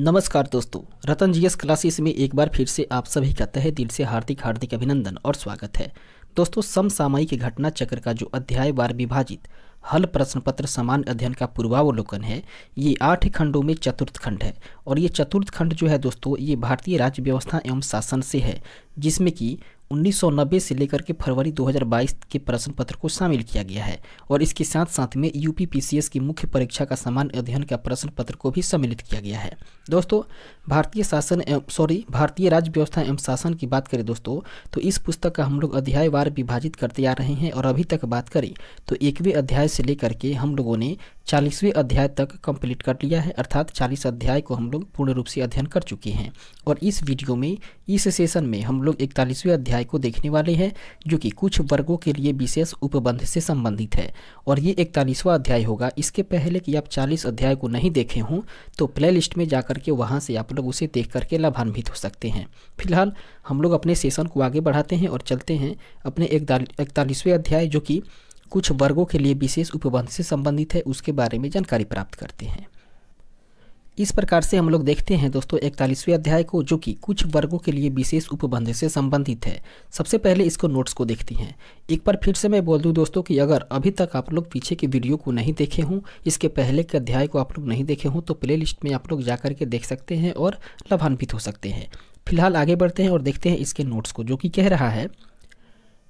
नमस्कार दोस्तों, रतन GS classes में एक बार फिर से आप सभी का तहे दिल से हार्दिक हार्दिक अभिनंदन और स्वागत है। दोस्तों, समसामयिक घटना चक्र का जो अध्यायवार विभाजित हल प्रश्न पत्र सामान्य अध्ययन का पूर्वावलोकन है, ये 8 खंडों में चतुर्थ खंड है। और ये चतुर्थ खंड जो है दोस्तों, ये भारतीय राज्य व्यवस्था एवं शासन से है, जिसमें कि 1990 से लेकर के फरवरी 2022 के प्रश्न पत्र को शामिल किया गया है। और इसके साथ साथ में यूपीपीसीएस की मुख्य परीक्षा का सामान्य अध्ययन का प्रश्न पत्र को भी सम्मिलित किया गया है। दोस्तों, भारतीय राज्य व्यवस्था एवं शासन की बात करें दोस्तों, तो इस पुस्तक का हम लोग अध्यायवार विभाजित करते आ रहे हैं। और अभी तक बात करें तो 1वें अध्याय से लेकर के हम लोगों ने 40वें अध्याय तक कंप्लीट कर लिया है, अर्थात 40 अध्याय को हम लोग पूर्ण रूप से अध्ययन कर चुके हैं। और इस वीडियो में, इस सेशन में हम लोग 41वें अध्याय को देखने वाले हैं, जो कि कुछ वर्गों के लिए विशेष उपबंध से संबंधित है। और ये 41वां अध्याय होगा। इसके पहले कि आप 40 अध्याय को नहीं देखे हों तो प्लेलिस्ट में जाकर के वहाँ से आप लोग उसे देख करके लाभान्वित हो सकते हैं। फिलहाल हम लोग अपने सेशन को आगे बढ़ाते हैं और चलते हैं अपने 41वें अध्याय, जो कि कुछ वर्गों के लिए विशेष उपबंध से संबंधित है, उसके बारे में जानकारी प्राप्त करते हैं। इस प्रकार से हम लोग देखते हैं दोस्तों 41वें अध्याय को, जो कि कुछ वर्गों के लिए विशेष उपबंध से संबंधित है। सबसे पहले इसको नोट्स को देखते हैं। एक बार फिर से मैं बोल दूं दोस्तों कि अगर अभी तक आप लोग पीछे के वीडियो को नहीं देखे हों, इसके पहले के अध्याय को आप लोग नहीं देखे हों, तो प्ले लिस्ट में आप लोग जाकर के देख सकते हैं और लाभान्वित हो सकते हैं। फिलहाल आगे बढ़ते हैं और देखते हैं इसके नोट्स को, जो कि कह रहा है,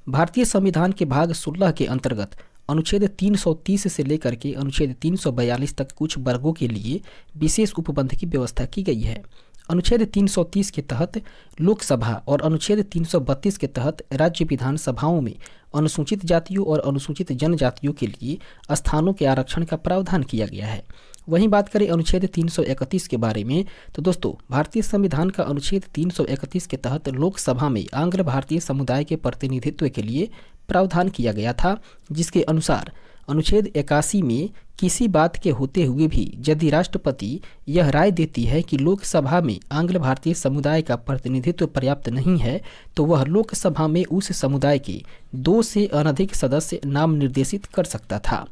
भारतीय संविधान के भाग 16 के अंतर्गत अनुच्छेद 330 से लेकर के अनुच्छेद 342 तक कुछ वर्गों के लिए विशेष उपबंध की व्यवस्था की गई है। अनुच्छेद 330 के तहत लोकसभा और अनुच्छेद 332 के तहत राज्य विधानसभाओं में अनुसूचित जातियों और अनुसूचित जनजातियों के लिए स्थानों के आरक्षण का प्रावधान किया गया है। वहीं बात करें अनुच्छेद 331 के बारे में, तो दोस्तों भारतीय संविधान का अनुच्छेद 331 के तहत लोकसभा में आंग्ल भारतीय समुदाय के प्रतिनिधित्व के लिए प्रावधान किया गया था, जिसके अनुसार अनुच्छेद 81 में किसी बात के होते हुए भी यदि राष्ट्रपति यह राय देती है कि लोकसभा में आंग्ल भारतीय समुदाय का प्रतिनिधित्व पर्याप्त नहीं है, तो वह लोकसभा में उस समुदाय के 2 से अनधिक सदस्य नाम निर्देशित कर सकता था।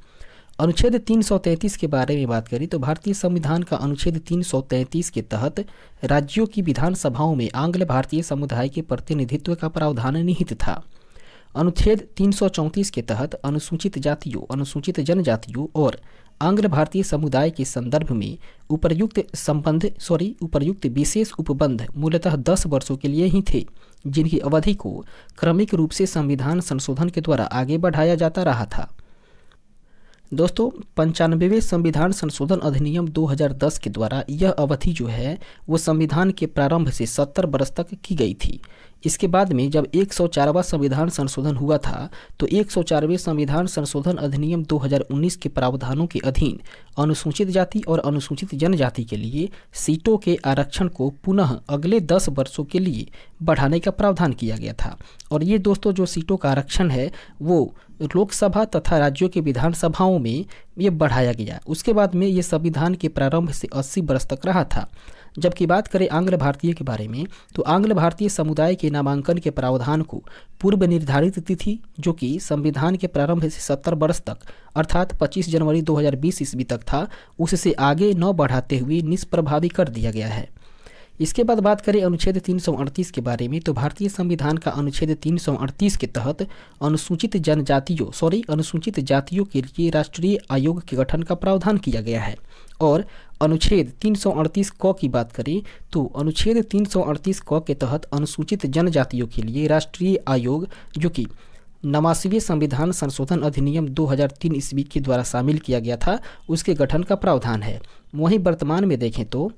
अनुच्छेद 333 के बारे में बात करें तो भारतीय संविधान का अनुच्छेद 333 के तहत राज्यों की विधानसभाओं में आंग्ल भारतीय समुदाय के प्रतिनिधित्व का प्रावधान निहित था। अनुच्छेद 334 के तहत अनुसूचित जातियों, अनुसूचित जनजातियों और आंग्ल भारतीय समुदाय के संदर्भ में उपर्युक्त विशेष उपबंध मूलतः 10 वर्षों के लिए ही थे, जिनकी अवधि को क्रमिक रूप से संविधान संशोधन के द्वारा आगे बढ़ाया जाता रहा था। दोस्तों, 95वें संविधान संशोधन अधिनियम 2010 के द्वारा यह अवधि जो है वो संविधान के प्रारंभ से 70 वर्ष तक की गई थी। इसके बाद में जब 104वां संविधान संशोधन हुआ था, तो 104वें संविधान संशोधन अधिनियम 2019 के प्रावधानों के अधीन अनुसूचित जाति और अनुसूचित जनजाति के लिए सीटों के आरक्षण को पुनः अगले 10 वर्षों के लिए बढ़ाने का प्रावधान किया गया था। और ये दोस्तों जो सीटों का आरक्षण है वो लोकसभा तथा राज्यों के विधानसभाओं में ये बढ़ाया गया। उसके बाद में ये संविधान के प्रारंभ से 80 वर्ष तक रहा था। जबकि बात करें आंग्ल भारतीय के बारे में, तो आंग्ल भारतीय समुदाय के नामांकन के प्रावधान को पूर्व निर्धारित तिथि, जो कि संविधान के प्रारंभ से 70 वर्ष तक अर्थात 25 जनवरी 2020 ईस्वी तक था, उससे आगे न बढ़ाते हुए निष्प्रभावी कर दिया गया है। इसके बाद बात करें अनुच्छेद 338 के बारे में, तो भारतीय संविधान का अनुच्छेद 338 के तहत अनुसूचित जातियों के लिए राष्ट्रीय आयोग के गठन का प्रावधान किया गया है। और अनुच्छेद 338 क की बात करें तो अनुच्छेद 338 क के तहत अनुसूचित जनजातियों के लिए राष्ट्रीय आयोग, जो कि 89वें संविधान संशोधन अधिनियम 2003 ईस्वी के द्वारा शामिल किया गया था, उसके गठन का प्रावधान है। वहीं वर्तमान में देखें तो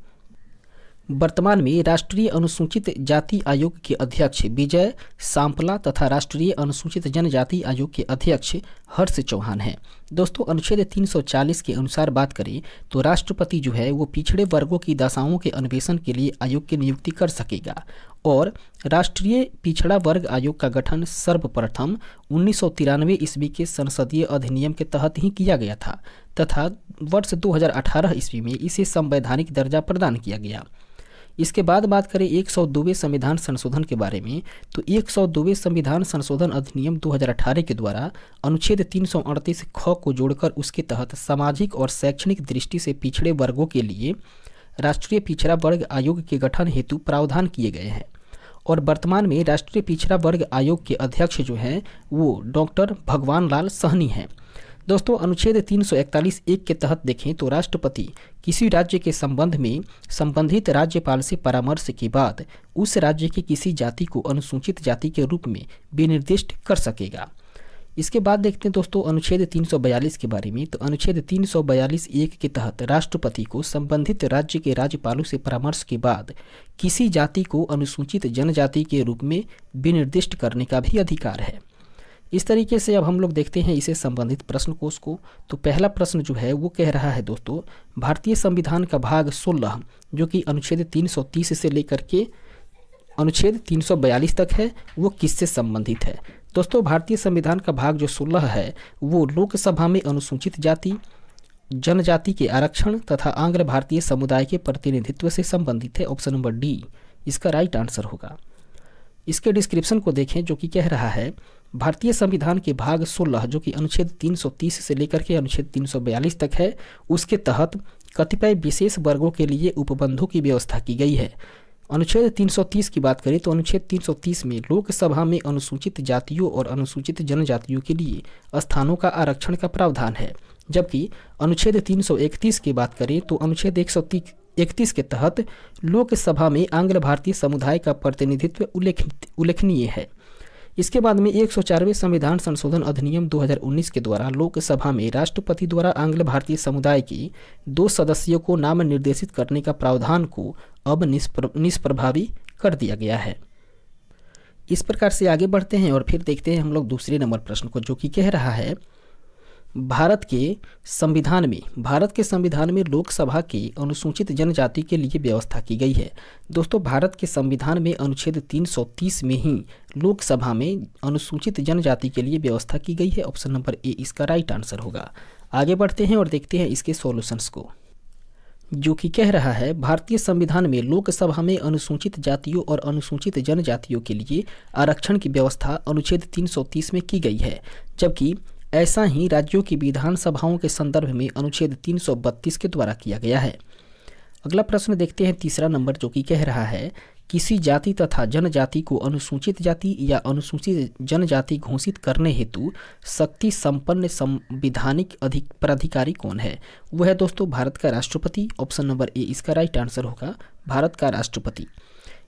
वर्तमान में राष्ट्रीय अनुसूचित जाति आयोग के अध्यक्ष विजय सांपला तथा राष्ट्रीय अनुसूचित जनजाति आयोग के अध्यक्ष हर्ष चौहान हैं। दोस्तों, अनुच्छेद 340 के अनुसार बात करें तो राष्ट्रपति जो है वो पिछड़े वर्गों की दशाओं के अन्वेषण के लिए आयोग की नियुक्ति कर सकेगा। और राष्ट्रीय पिछड़ा वर्ग आयोग का गठन सर्वप्रथम 1993 ईस्वी के संसदीय अधिनियम के तहत ही किया गया था तथा वर्ष 2018 ईस्वी में इसे संवैधानिक दर्जा प्रदान किया गया। इसके बाद बात करें 102वें संविधान संशोधन के बारे में, तो 102वें संविधान संशोधन अधिनियम 2018 के द्वारा अनुच्छेद 338 ख को जोड़कर उसके तहत सामाजिक और शैक्षणिक दृष्टि से पिछड़े वर्गों के लिए राष्ट्रीय पिछड़ा वर्ग आयोग के गठन हेतु प्रावधान किए गए हैं और वर्तमान में राष्ट्रीय पिछड़ा वर्ग आयोग के अध्यक्ष जो हैं वो डॉक्टर भगवान लाल सहनी हैं। दोस्तों, अनुच्छेद 341 के तहत देखें तो राष्ट्रपति किसी राज्य के संबंध में संबंधित राज्यपाल से परामर्श के बाद उस राज्य की किसी जाति को अनुसूचित जाति के रूप में विनिर्दिष्ट कर सकेगा। इसके बाद देखते हैं दोस्तों अनुच्छेद 342 के बारे में। तो अनुच्छेद 342(1) के तहत राष्ट्रपति को संबंधित राज्य के राज्यपालों से परामर्श के बाद किसी जाति को अनुसूचित जनजाति के रूप में विनिर्दिष्ट करने का भी अधिकार है। इस तरीके से अब हम लोग देखते हैं इसे संबंधित प्रश्न कोश को। तो पहला प्रश्न जो है वो कह रहा है दोस्तों, भारतीय संविधान का भाग 16 जो कि अनुच्छेद 330 से लेकर के अनुच्छेद 342 तक है वो किससे संबंधित है। दोस्तों, भारतीय संविधान का भाग जो 16 है वो लोकसभा में अनुसूचित जाति, जनजाति के आरक्षण तथा आंग्ल भारतीय समुदाय के प्रतिनिधित्व से संबंधित है। ऑप्शन नंबर डी इसका राइट आंसर होगा। इसके डिस्क्रिप्शन को देखें जो कि कह रहा है भारतीय संविधान के भाग 16 जो कि अनुच्छेद 330 से लेकर के अनुच्छेद 342 तक है, उसके तहत कतिपय विशेष वर्गों के लिए उपबंधों की व्यवस्था की गई है। अनुच्छेद 330 की बात करें तो अनुच्छेद 330 में लोकसभा में अनुसूचित जातियों और अनुसूचित जनजातियों के लिए स्थानों का आरक्षण का प्रावधान है, जबकि अनुच्छेद 331 की बात करें तो अनुच्छेद 131 के तहत लोकसभा में आंग्ल भारतीय समुदाय का प्रतिनिधित्व उल्लेखनीय है। इसके बाद में 104वें संविधान संशोधन अधिनियम 2019 के द्वारा लोकसभा में राष्ट्रपति द्वारा आंग्ल भारतीय समुदाय के 2 सदस्यों को नाम निर्देशित करने का प्रावधान को अब निष्प्रभावी कर दिया गया है। इस प्रकार से आगे बढ़ते हैं और फिर देखते हैं हम लोग दूसरे नंबर प्रश्न को जो कि कह रहा है भारत के संविधान में लोकसभा के अनुसूचित जनजाति के लिए व्यवस्था की गई है। दोस्तों, भारत के संविधान में अनुच्छेद 330 में ही लोकसभा में अनुसूचित जनजाति के लिए व्यवस्था की गई है। ऑप्शन नंबर ए इसका राइट आंसर होगा। आगे बढ़ते हैं और देखते हैं इसके सॉल्यूशंस को जो कि कह रहा है भारतीय संविधान में लोकसभा में अनुसूचित जातियों और अनुसूचित जनजातियों के लिए आरक्षण की व्यवस्था अनुच्छेद 330 में की गई है, जबकि ऐसा ही राज्यों की विधानसभाओं के संदर्भ में अनुच्छेद 332 के द्वारा किया गया है। अगला प्रश्न देखते हैं तीसरा नंबर जो कि कह रहा है किसी जाति तथा जनजाति को अनुसूचित जाति या अनुसूचित जनजाति घोषित करने हेतु शक्ति संपन्न संवैधानिक प्राधिकारी कौन है। वह है दोस्तों भारत का राष्ट्रपति। ऑप्शन नंबर ए इसका राइट आंसर होगा, भारत का राष्ट्रपति।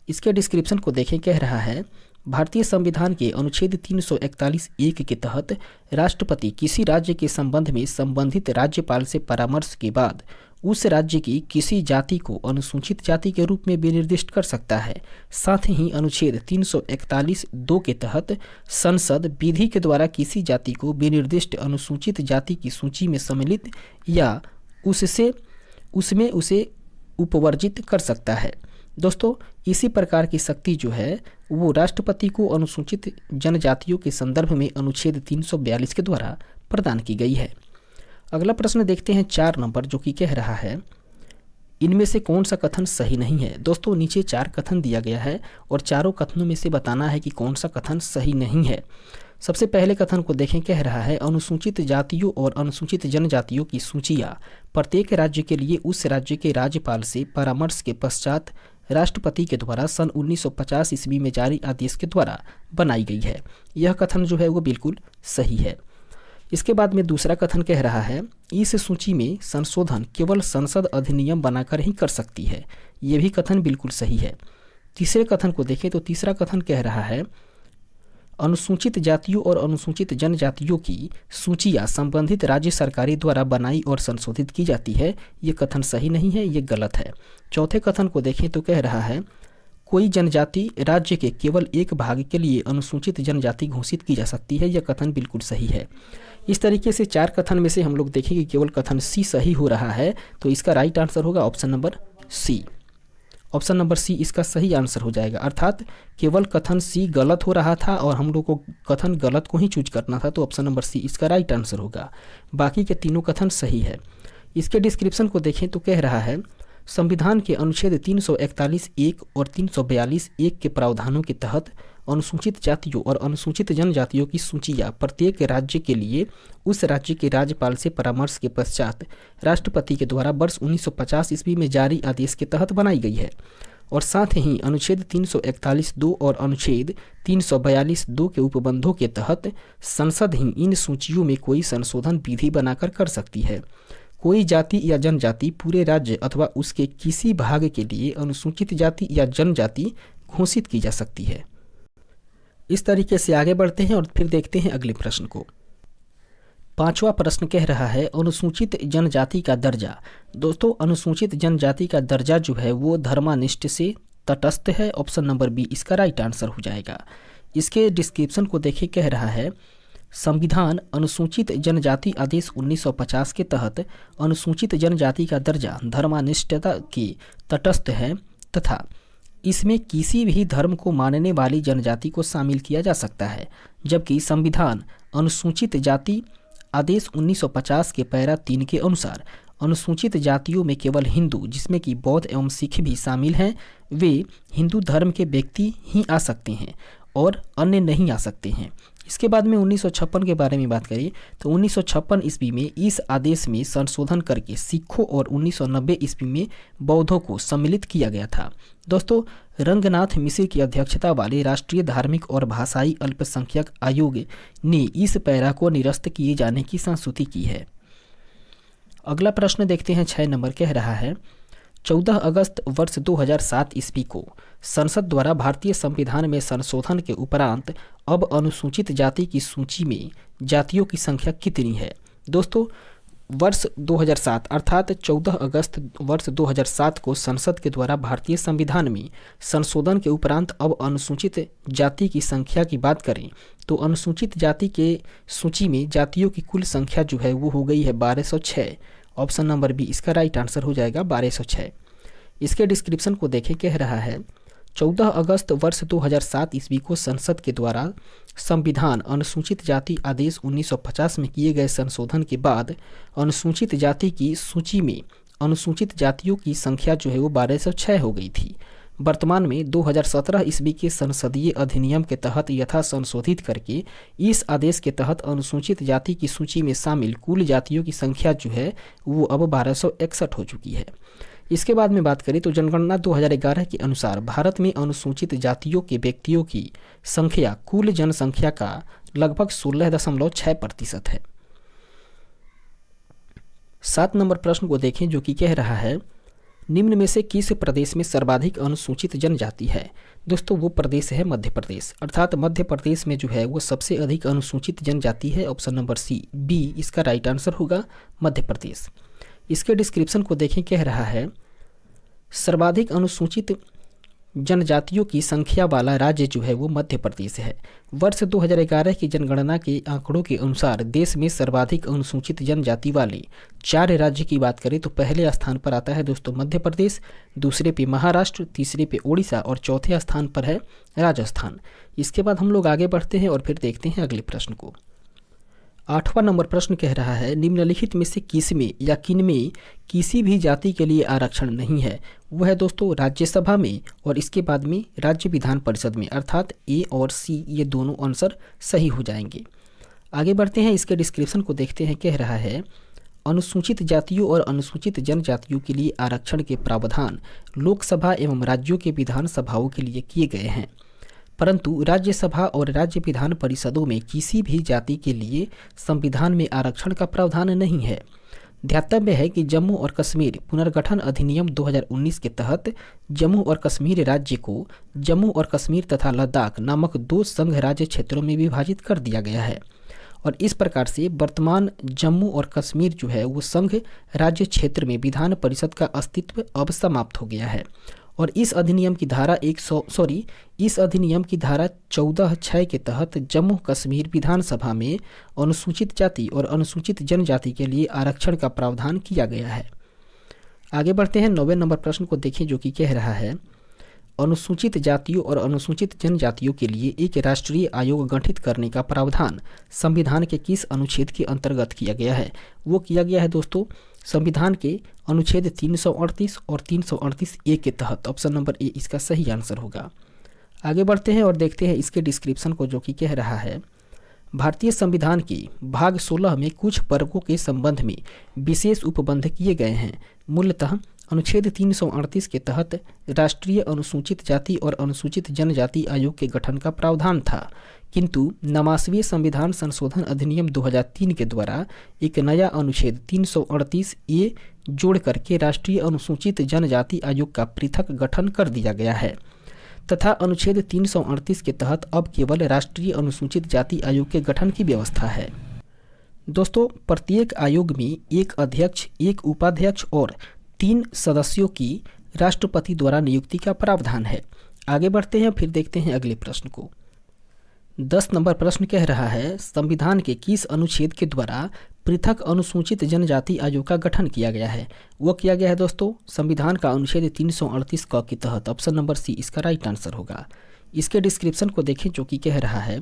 इसके डिस्क्रिप्शन को देखें, कह रहा है भारतीय संविधान के अनुच्छेद 341(1) के तहत राष्ट्रपति किसी राज्य के संबंध में संबंधित राज्यपाल से परामर्श के बाद उस राज्य की किसी जाति को अनुसूचित जाति के रूप में विनिर्दिष्ट कर सकता है। साथ ही अनुच्छेद 341(2) के तहत संसद विधि के द्वारा किसी जाति को विनिर्दिष्ट अनुसूचित जाति की सूची में सम्मिलित या उसमें उसे उपवर्जित कर सकता है। दोस्तों, इसी प्रकार की शक्ति जो है वो राष्ट्रपति को अनुसूचित जनजातियों के संदर्भ में अनुच्छेद 342 के द्वारा प्रदान की गई है। अगला प्रश्न देखते हैं 4 नंबर जो कि कह रहा है इनमें से कौन सा कथन सही नहीं है। दोस्तों, नीचे 4 कथन दिया गया है और चारों कथनों में से बताना है कि कौन सा कथन सही नहीं है। सबसे पहले कथन को देखें, कह रहा है अनुसूचित जातियों और अनुसूचित जनजातियों की सूचियाँ प्रत्येक राज्य के लिए उस राज्य के राज्यपाल से परामर्श के पश्चात राष्ट्रपति के द्वारा सन 1950 ईस्वी में जारी आदेश के द्वारा बनाई गई है। यह कथन जो है वो बिल्कुल सही है। इसके बाद में दूसरा कथन कह रहा है इस सूची में संशोधन केवल संसद अधिनियम बनाकर ही कर सकती है। यह भी कथन बिल्कुल सही है। तीसरे कथन को देखें तो तीसरा कथन कह रहा है अनुसूचित जातियों और अनुसूचित जनजातियों की सूचियाँ संबंधित राज्य सरकारों द्वारा बनाई और संशोधित की जाती है। ये कथन सही नहीं है, ये गलत है। चौथे कथन को देखें तो कह रहा है कोई जनजाति राज्य के केवल एक भाग के लिए अनुसूचित जनजाति घोषित की जा सकती है। यह कथन बिल्कुल सही है। इस तरीके से 4 कथन में से हम लोग देखें कि केवल कथन सी सही हो रहा है, तो इसका राइट आंसर होगा option number C. Option number C इसका सही आंसर हो जाएगा। अर्थात केवल कथन सी गलत हो रहा था और हम लोग को कथन गलत को ही चूज करना था, तो ऑप्शन नंबर सी इसका राइट आंसर होगा। बाकी के तीनों कथन सही है। इसके डिस्क्रिप्शन को देखें तो कह रहा है संविधान के अनुच्छेद 341 और 342(1) के प्रावधानों के तहत अनुसूचित जातियों और अनुसूचित जनजातियों की सूचियां प्रत्येक राज्य के लिए उस राज्य के राज्यपाल से परामर्श के पश्चात राष्ट्रपति के द्वारा वर्ष 1950 ईस्वी में जारी आदेश के तहत बनाई गई है। और साथ ही अनुच्छेद 341(2) और अनुच्छेद 342(2) के उपबंधों के तहत संसद ही इन सूचियों में कोई संशोधन विधि बनाकर कर सकती है। कोई जाति या जनजाति पूरे राज्य अथवा उसके किसी भाग के लिए अनुसूचित जाति या जनजाति घोषित की जा सकती है। इस तरीके से आगे बढ़ते हैं और फिर देखते हैं अगले प्रश्न को। 5वां प्रश्न कह रहा है अनुसूचित जनजाति का दर्जा। दोस्तों, अनुसूचित जनजाति का दर्जा जो है वो धर्मनिष्ठ से तटस्थ है। ऑप्शन नंबर बी इसका राइट आंसर हो जाएगा। इसके डिस्क्रिप्शन को देखिए, कह रहा है संविधान अनुसूचित जनजाति आदेश 1950 के तहत अनुसूचित जनजाति का दर्जा धर्मनिष्ठता के तटस्थ है तथा इसमें किसी भी धर्म को मानने वाली जनजाति को शामिल किया जा सकता है। जबकि संविधान अनुसूचित जाति आदेश 1950 के पैरा 3 के अनुसार अनुसूचित जातियों में केवल हिंदू, जिसमें कि बौद्ध एवं सिख भी शामिल हैं, वे हिंदू धर्म के व्यक्ति ही आ सकते हैं और अन्य नहीं आ सकते हैं। इसके बाद में 1956 के बारे में बात करें तो 1956 ईस्वी में इस आदेश में संशोधन करके सिखों और 1990 ईस्वी में बौद्धों को सम्मिलित किया गया था। दोस्तों, रंगनाथ मिश्र की अध्यक्षता वाले राष्ट्रीय धार्मिक और भाषाई अल्पसंख्यक आयोग ने इस पैरा को निरस्त किए जाने की संस्तुति की है। अगला प्रश्न देखते हैं, 6 नंबर कह रहा है 14 अगस्त वर्ष 2007 ईस्वी को संसद द्वारा भारतीय संविधान में संशोधन के उपरांत अब अनुसूचित जाति की सूची में जातियों की संख्या कितनी है। दोस्तों, वर्ष 2007 अर्थात 14 अगस्त वर्ष 2007 को संसद के द्वारा भारतीय संविधान में संशोधन के उपरांत अब अनुसूचित जाति की संख्या की बात करें तो अनुसूचित जाति के सूची में जातियों की कुल संख्या जो है वो हो गई है 1206। ऑप्शन नंबर बी इसका राइट आंसर हो जाएगा 1206। इसके डिस्क्रिप्शन को देखें, कह रहा है 14 अगस्त वर्ष 2007 ईस्वी को संसद के द्वारा संविधान अनुसूचित जाति आदेश 1950 में किए गए संशोधन के बाद अनुसूचित जाति की सूची में अनुसूचित जातियों की संख्या जो है वो 1206 हो गई थी। वर्तमान में 2017 ईस्वी के संसदीय अधिनियम के तहत यथा संशोधित करके इस आदेश के तहत अनुसूचित जाति की सूची में शामिल कुल जातियों की संख्या जो है वो अब 1261 हो चुकी है। इसके बाद में बात करें तो जनगणना 2011 के अनुसार भारत में अनुसूचित जातियों के व्यक्तियों की संख्या कुल जनसंख्या का लगभग 16.6% है। 7 नंबर प्रश्न को देखें जो कि कह रहा है निम्न में से किस प्रदेश में सर्वाधिक अनुसूचित जनजाति है। दोस्तों, वो प्रदेश है मध्य प्रदेश, अर्थात मध्य प्रदेश में जो है वो सबसे अधिक अनुसूचित जनजाति है। ऑप्शन नंबर सी बी इसका राइट आंसर होगा मध्य प्रदेश। इसके डिस्क्रिप्शन को देखें, कह रहा है सर्वाधिक अनुसूचित जनजातियों की संख्या वाला राज्य जो है वो मध्य प्रदेश है। वर्ष 2011 की जनगणना के आंकड़ों के अनुसार देश में सर्वाधिक अनुसूचित जनजाति वाले 4 राज्य की बात करें तो पहले स्थान पर आता है दोस्तों मध्य प्रदेश, दूसरे पे महाराष्ट्र, तीसरे पे ओडिशा और चौथे स्थान पर है राजस्थान। इसके बाद हम लोग आगे बढ़ते हैं और फिर देखते हैं अगले प्रश्न को। 8वां नंबर प्रश्न कह रहा है निम्नलिखित में से किसमें या किनमें किसी भी जाति के लिए आरक्षण नहीं है। वह है दोस्तों राज्यसभा में और इसके बाद में राज्य विधान परिषद में, अर्थात ए और सी ये दोनों आंसर सही हो जाएंगे। आगे बढ़ते हैं, इसके डिस्क्रिप्शन को देखते हैं। कह रहा है अनुसूचित जातियों और अनुसूचित जनजातियों के लिए आरक्षण के प्रावधान लोकसभा एवं राज्यों के विधानसभाओं के लिए किए गए हैं, परंतु राज्यसभा और राज्य विधान परिषदों में किसी भी जाति के लिए संविधान में आरक्षण का प्रावधान नहीं है। ध्यातव्य है कि जम्मू और कश्मीर पुनर्गठन अधिनियम 2019 के तहत जम्मू और कश्मीर राज्य को जम्मू और कश्मीर तथा लद्दाख नामक 2 संघ राज्य क्षेत्रों में विभाजित कर दिया गया है और इस प्रकार से वर्तमान जम्मू और कश्मीर जो है वो संघ राज्य क्षेत्र में विधान परिषद का अस्तित्व अब समाप्त हो गया है और इस अधिनियम की धारा 14(6) के तहत जम्मू कश्मीर विधानसभा में अनुसूचित जाति और अनुसूचित जनजाति के लिए आरक्षण का प्रावधान किया गया है। आगे बढ़ते हैं, 9वें नंबर प्रश्न को देखें जो कि कह रहा है अनुसूचित जातियों और अनुसूचित जनजातियों के लिए एक राष्ट्रीय आयोग गठित करने का प्रावधान संविधान के किस अनुच्छेद के अंतर्गत किया गया है? वो किया गया है दोस्तों संविधान के अनुच्छेद 338 और 338A के तहत। ऑप्शन नंबर ए इसका सही आंसर होगा। आगे बढ़ते हैं और देखते हैं इसके डिस्क्रिप्शन को, जो कि कह रहा है भारतीय संविधान के भाग 16 में कुछ वर्गों के संबंध में विशेष उपबंध किए गए हैं। मूलतः अनुच्छेद 338 के तहत राष्ट्रीय अनुसूचित जाति और अनुसूचित जनजाति आयोग के गठन का प्रावधान था, किंतु 89वें संविधान संशोधन अधिनियम 2003 के द्वारा एक नया अनुच्छेद 338A जोड़ करके राष्ट्रीय अनुसूचित जनजाति आयोग का पृथक गठन कर दिया गया है तथा अनुच्छेद 338 के तहत अब केवल राष्ट्रीय अनुसूचित जाति आयोग के गठन की व्यवस्था है। दोस्तों प्रत्येक आयोग में एक अध्यक्ष, एक उपाध्यक्ष और 3 सदस्यों की राष्ट्रपति द्वारा नियुक्ति का प्रावधान है। आगे बढ़ते हैं, फिर देखते हैं अगले प्रश्न को। 10 नंबर प्रश्न कह रहा है संविधान के किस अनुच्छेद के द्वारा पृथक अनुसूचित जनजाति आयोग का गठन किया गया है? वो किया गया है दोस्तों संविधान का अनुच्छेद 338 क के तहत। ऑप्शन नंबर सी इसका राइट आंसर होगा। इसके डिस्क्रिप्शन को देखें, जो कि कह रहा है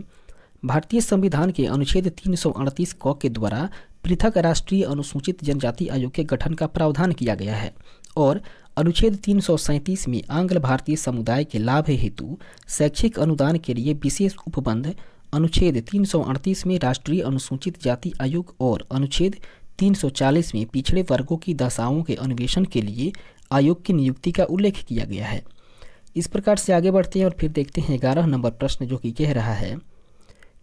भारतीय संविधान के अनुच्छेद 338 क के द्वारा पृथक राष्ट्रीय अनुसूचित जनजाति आयोग के गठन का प्रावधान किया गया है और अनुच्छेद 337 में आंग्ल भारतीय समुदाय के लाभ हेतु शैक्षिक अनुदान के लिए विशेष उपबंध, अनुच्छेद 338 में राष्ट्रीय अनुसूचित जाति आयोग और अनुच्छेद 340 में पिछड़े वर्गों की दशाओं के अन्वेषण के लिए आयोग की नियुक्ति का उल्लेख किया गया है। इस प्रकार से आगे बढ़ते हैं और फिर देखते हैं 11 नंबर प्रश्न, जो कि कह रहा है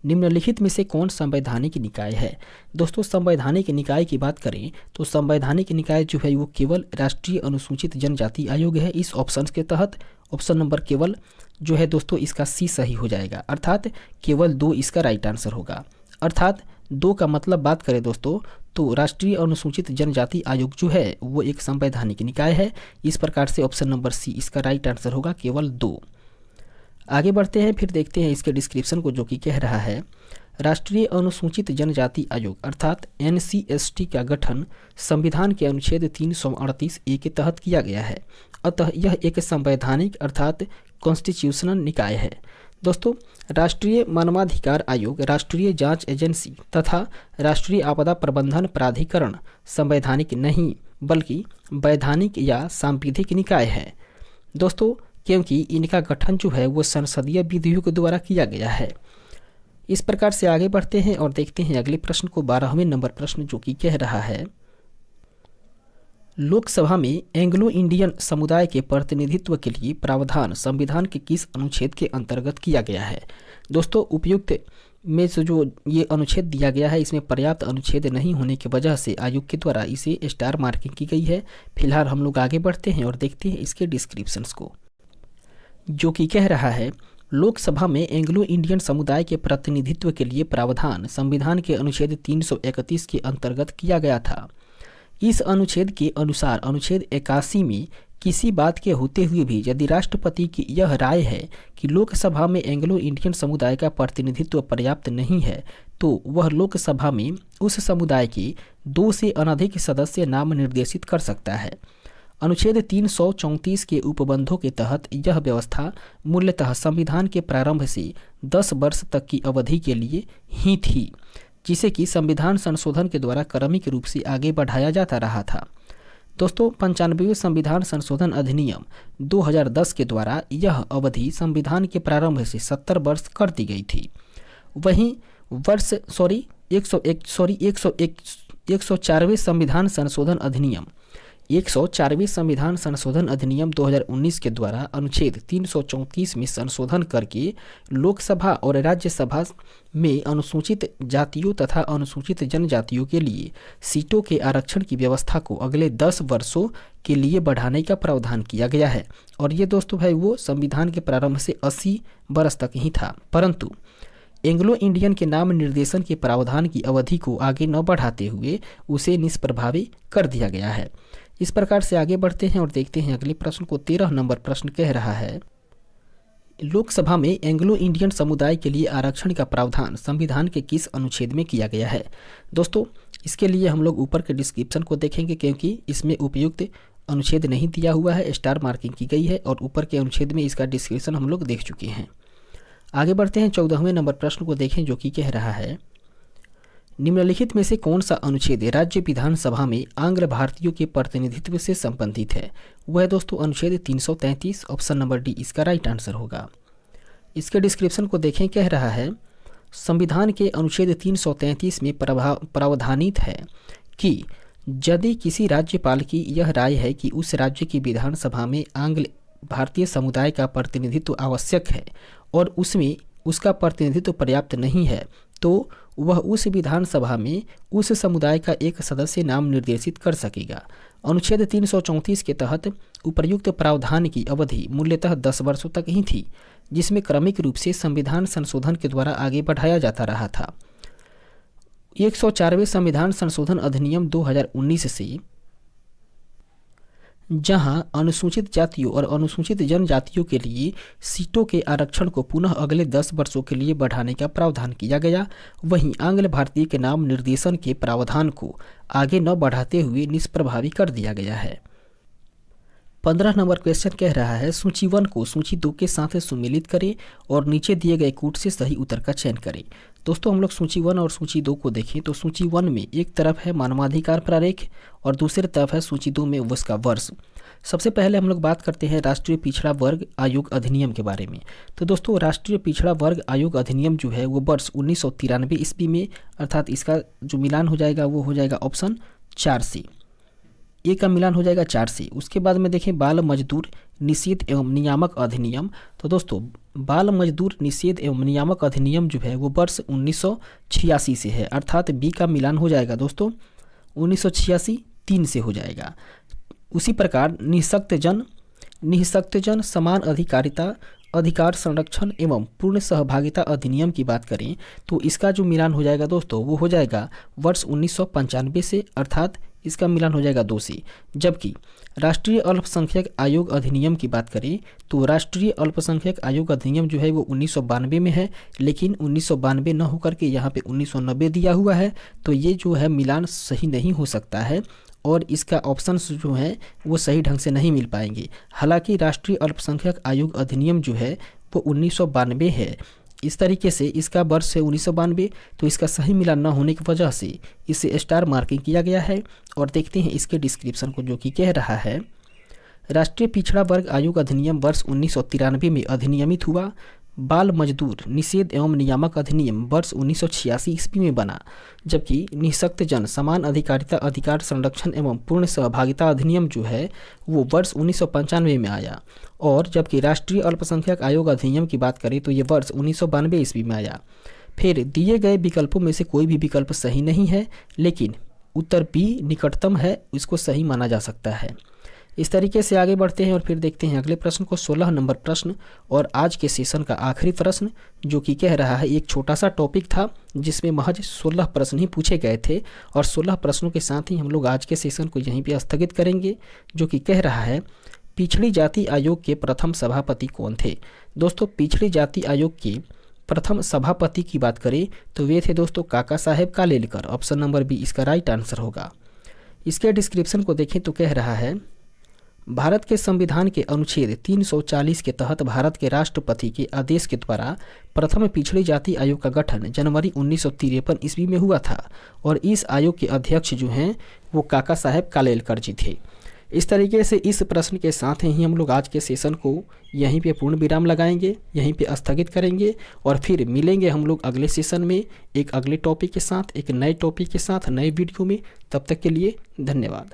निम्नलिखित में से कौन संवैधानिक निकाय है? दोस्तों संवैधानिक निकाय की बात करें तो संवैधानिक निकाय जो है वो केवल राष्ट्रीय अनुसूचित जनजाति आयोग है इस ऑप्शन के तहत। ऑप्शन नंबर केवल जो है दोस्तों इसका सी सही हो जाएगा, अर्थात केवल 2 इसका राइट आंसर होगा। अर्थात 2 का मतलब बात करें दोस्तों तो राष्ट्रीय अनुसूचित जनजाति आयोग जो है वो एक संवैधानिक निकाय है। इस प्रकार से ऑप्शन नंबर सी इसका राइट आंसर होगा, केवल 2। आगे बढ़ते हैं, फिर देखते हैं इसके डिस्क्रिप्शन को, जो कि कह रहा है राष्ट्रीय अनुसूचित जनजाति आयोग अर्थात NCST का गठन संविधान के अनुच्छेद 338A के तहत किया गया है, अतः यह एक संवैधानिक अर्थात कॉन्स्टिट्यूशनल निकाय है। दोस्तों राष्ट्रीय मानवाधिकार आयोग, राष्ट्रीय जांच एजेंसी तथा राष्ट्रीय आपदा प्रबंधन प्राधिकरण संवैधानिक नहीं बल्कि वैधानिक या सांविधिक निकाय है दोस्तों, क्योंकि इनका गठन जो है वो संसदीय विधियों के द्वारा किया गया है। इस प्रकार से आगे बढ़ते हैं और देखते हैं अगले प्रश्न को, 12वें नंबर प्रश्न, जो कि कह रहा है लोकसभा में एंग्लो इंडियन समुदाय के प्रतिनिधित्व के लिए प्रावधान संविधान के किस अनुच्छेद के अंतर्गत किया गया है? दोस्तों उपयुक्त में से जो ये अनुच्छेद दिया गया है इसमें पर्याप्त अनुच्छेद नहीं होने की वजह से आयोग के द्वारा इसे स्टार मार्किंग की गई है। फिलहाल हम लोग आगे बढ़ते हैं और देखते हैं इसके डिस्क्रिप्शंस को, जो कि कह रहा है लोकसभा में एंग्लो इंडियन समुदाय के प्रतिनिधित्व के लिए प्रावधान संविधान के अनुच्छेद 331 के अंतर्गत किया गया था। इस अनुच्छेद के अनुसार अनुच्छेद 81 में किसी बात के होते हुए भी यदि राष्ट्रपति की यह राय है कि लोकसभा में एंग्लो इंडियन समुदाय का प्रतिनिधित्व पर्याप्त नहीं है तो वह लोकसभा में उस समुदाय के 2 से अनधिक सदस्य नाम निर्देशित कर सकता है। अनुच्छेद 334 के उपबंधों के तहत यह व्यवस्था मूलतः संविधान के प्रारंभ से 10 वर्ष तक की अवधि के लिए ही थी, जिसे कि संविधान संशोधन के द्वारा क्रमिक रूप से आगे बढ़ाया जाता रहा था। दोस्तों 95वें संविधान संशोधन अधिनियम 2010 के द्वारा यह अवधि संविधान के प्रारंभ से 70 वर्ष कर दी गई थी। वहीं 104वें संविधान संशोधन अधिनियम 104वें संविधान संशोधन अधिनियम 2019 के द्वारा अनुच्छेद 334 में संशोधन करके लोकसभा और राज्यसभा में अनुसूचित जातियों तथा अनुसूचित जनजातियों के लिए सीटों के आरक्षण की व्यवस्था को अगले 10 वर्षों के लिए बढ़ाने का प्रावधान किया गया है। और ये दोस्तों भाई वो संविधान के प्रारंभ से 80 वर्ष तक ही था, परंतु एंग्लो इंडियन के नाम निर्देशन के प्रावधान की अवधि को आगे न बढ़ाते हुए उसे निष्प्रभावी कर दिया गया है। इस प्रकार से आगे बढ़ते हैं और देखते हैं अगले प्रश्न को। 13 नंबर प्रश्न कह रहा है लोकसभा में एंग्लो इंडियन समुदाय के लिए आरक्षण का प्रावधान संविधान के किस अनुच्छेद में किया गया है? दोस्तों इसके लिए हम लोग ऊपर के डिस्क्रिप्शन को देखेंगे क्योंकि इसमें उपयुक्त अनुच्छेद नहीं दिया हुआ है, स्टार मार्किंग की गई है और ऊपर के अनुच्छेद में इसका डिस्क्रिप्शन हम लोग देख चुके हैं। आगे बढ़ते हैं 14वें नंबर प्रश्न को देखें, जो कि कह रहा है निम्नलिखित में से कौन सा अनुच्छेद राज्य विधानसभा में आंग्ल भारतीयों के प्रतिनिधित्व से संबंधित है। वह है दोस्तों अनुच्छेद 333, ऑप्शन नंबर डी इसका राइट आंसर होगा। इसके डिस्क्रिप्शन को देखें, कह रहा है संविधान के अनुच्छेद 333 में प्रावधानित है कि यदि किसी राज्यपाल की यह राय है कि उस राज्य की विधानसभा में आंग्ल भारतीय समुदाय का प्रतिनिधित्व आवश्यक है और उसमें उसका प्रतिनिधित्व पर्याप्त नहीं है, तो वह उस विधानसभा में उस समुदाय का एक सदस्य नाम निर्देशित कर सकेगा। अनुच्छेद 334 के तहत उपर्युक्त प्रावधान की अवधि मूल्यतः 10 वर्षों तक ही थी, जिसमें क्रमिक रूप से संविधान संशोधन के द्वारा आगे बढ़ाया जाता रहा था। 104वें संविधान संशोधन अधिनियम 2019 से जहां अनुसूचित जातियों और अनुसूचित जनजातियों के लिए सीटों के आरक्षण को पुनः अगले 10 वर्षों के लिए बढ़ाने का प्रावधान किया गया, वहीं आंग्ल भारतीय के नाम निर्देशन के प्रावधान को आगे न बढ़ाते हुए निष्प्रभावी कर दिया गया है। 15 नंबर क्वेश्चन कह रहा है सूची 1 को सूची 2 के साथ सुमेलित करें और नीचे दिए गए कूट से सही उत्तर का चयन करें। दोस्तों हम लोग सूची 1 और सूची 2 को देखें तो सूची 1 में एक तरफ है मानवाधिकार प्रालेख और दूसरी तरफ है सूची 2 में उसका वर्ष। सबसे पहले हम लोग बात करते हैं राष्ट्रीय पिछड़ा वर्ग आयोग अधिनियम के बारे में। तो दोस्तों राष्ट्रीय पिछड़ा वर्ग आयोग अधिनियम जो है वो वर्ष 1993 ईस्वी में, अर्थात इसका जो मिलान हो जाएगा वो हो जाएगा ऑप्शन 4 से, ए का मिलान हो जाएगा 4 से। उसके बाद में देखें बाल मजदूर निषेध एवं नियामक अधिनियम। तो दोस्तों बाल मजदूर निषेध एवं नियामक अधिनियम जो है वो वर्ष 1986 से है, अर्थात बी का मिलान हो जाएगा दोस्तों 1986 3 से हो जाएगा। उसी प्रकार निःशक्तजन समान अधिकारिता अधिकार संरक्षण एवं पूर्ण सहभागिता अधिनियम की बात करें तो इसका जो मिलान हो जाएगा दोस्तों वो हो जाएगा वर्ष 1995 से, अर्थात इसका मिलान हो जाएगा 2 से। जबकि राष्ट्रीय अल्पसंख्यक आयोग अधिनियम की बात करें तो राष्ट्रीय अल्पसंख्यक आयोग अधिनियम जो है वो 1992 में है, लेकिन 1992 न होकर के यहाँ पे 1990 दिया हुआ है, तो ये जो है मिलान सही नहीं हो सकता है और इसका ऑप्शंस जो है वो सही ढंग से नहीं मिल पाएंगे। हालांकि राष्ट्रीय अल्पसंख्यक आयोग अधिनियम जो है वो 1992 है, इस तरीके से इसका वर्ष है 1992, तो इसका सही मिलान न होने की वजह से इसे स्टार मार्किंग किया गया है। और देखते हैं इसके डिस्क्रिप्शन को, जो कि कह रहा है राष्ट्रीय पिछड़ा वर्ग आयोग अधिनियम वर्ष 1993 में अधिनियमित हुआ। बाल मजदूर निषेध एवं नियामक अधिनियम वर्ष 1986 ईस्वी में बना, जबकि निःशक्तजन समान अधिकारिता अधिकार संरक्षण एवं पूर्ण सहभागिता अधिनियम जो है वो वर्ष 1995 में आया। और जबकि राष्ट्रीय अल्पसंख्यक आयोग अधिनियम की बात करें तो ये वर्ष 1992 ईस्वी में आया। फिर दिए गए विकल्पों में से कोई भी विकल्प सही नहीं है, लेकिन उत्तर बी निकटतम है, इसको सही माना जा सकता है। इस तरीके से आगे बढ़ते हैं और फिर देखते हैं अगले प्रश्न को, 16 नंबर प्रश्न और आज के सेशन का आखिरी प्रश्न, जो कि कह रहा है एक छोटा सा टॉपिक था जिसमें महज 16 प्रश्न ही पूछे गए थे और 16 प्रश्नों के साथ ही हम लोग आज के सेशन को यहीं पे स्थगित करेंगे, जो कि कह रहा है पिछड़ी जाति आयोग के प्रथम सभापति कौन थे। दोस्तों पिछड़ी जाति आयोग के प्रथम सभापति की बात करें तो वे थे दोस्तों काका साहेब कालेलकर, ऑप्शन नंबर बी इसका राइट आंसर होगा। इसके डिस्क्रिप्शन को देखें तो कह रहा है भारत के संविधान के अनुच्छेद 340 के तहत भारत के राष्ट्रपति के आदेश के द्वारा प्रथम पिछड़ी जाति आयोग का गठन जनवरी 1953 ईस्वी में हुआ था और इस आयोग के अध्यक्ष जो हैं वो काका साहेब कालेलकर जी थे। इस तरीके से इस प्रश्न के साथ ही हम लोग आज के सेशन को यहीं पे पूर्ण विराम लगाएंगे, यहीं पे स्थगित करेंगे और फिर मिलेंगे हम लोग अगले सेशन में एक अगले टॉपिक के साथ, एक नए टॉपिक के साथ, नए वीडियो में। तब तक के लिए धन्यवाद।